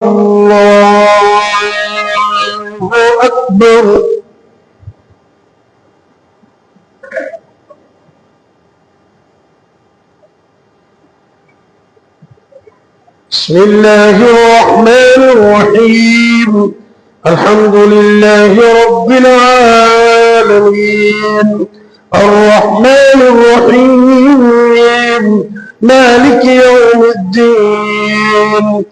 الله أكبر. بسم الله الرحمن الرحيم. الحمد لله رب العالمين الرحمن الرحيم مالك يوم الدين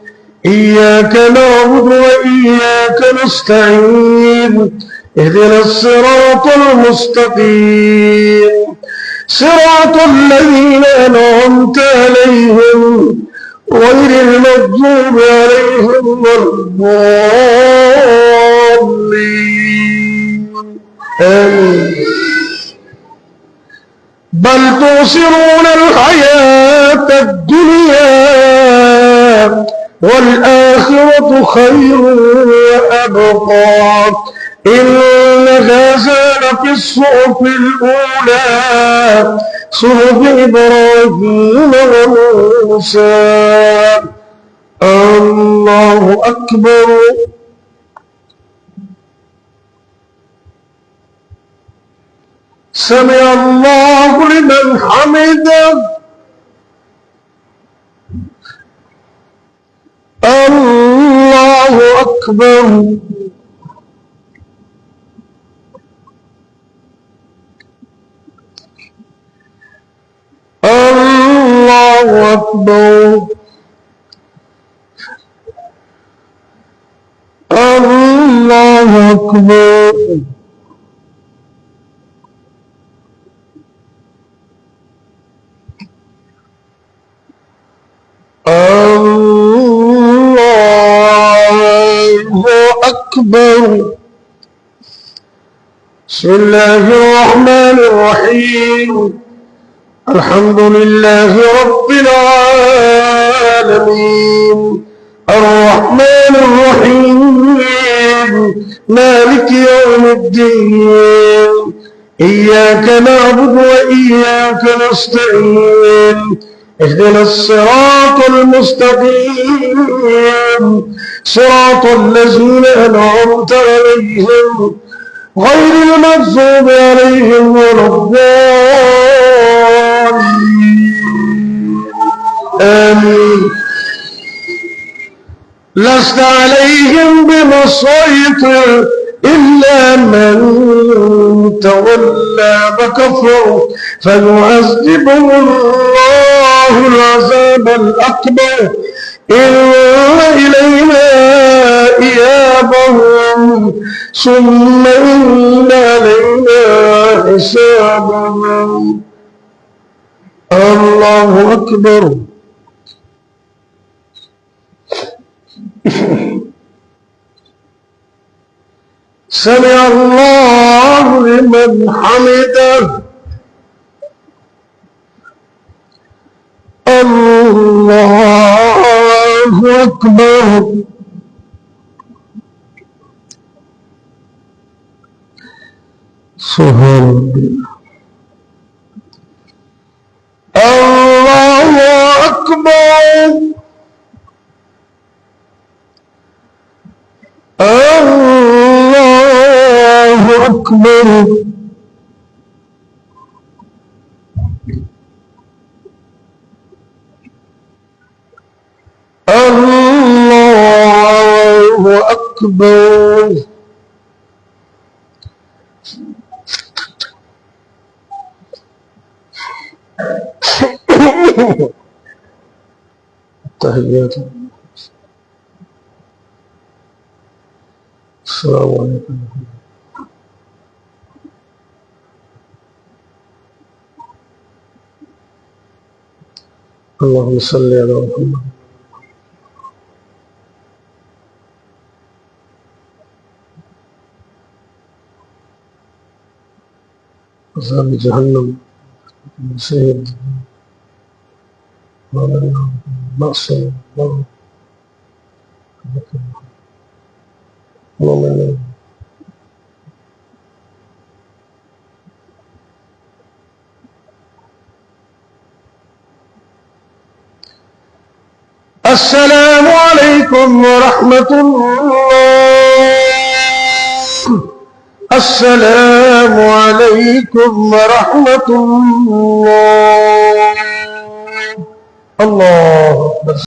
إياك نعبد وإياك نستعين اهدنا الصراط المستقيم صراط الذين أنعمت عليهم غير المغضوب عليهم ولا الضالين آمين. بل تؤثرون الحياة الدنيا والآخرة خير وأبقى إن هذا لفي الصحف الأولى صحف إبراهيم وموسى. الله أكبر. سمع الله لمن حمده. الله أكبر. الله أكبر. الله أكبر. الله أكبر. بسم الله الرحمن الرحيم. الحمد لله رب العالمين الرحمن الرحيم مالك يوم الدين إياك نعبد وإياك نستعين اهدنا الصراط المستقيم صراط الذين أنعمت عليهم غير المغضوب عليهم ولا الضالين آمين. لست عليهم بمسيطر إلا من تولى وكفر فيعذبه الله العذاب الأكبر إن إلينا إيابهم ثم إن علينا حسابهم. الله أكبر. سمع الله لمن حمده. الله أكبر. سبحان الله. الله أكبر. الله أكبر. الله أكبر. تحيات. السلام عليكم. اللهم صل على محمد. عذاب جهنم سيد معصية اللهم. السلام عليكم عليكم ورحمة الله. السلام عليكم ورحمة الله.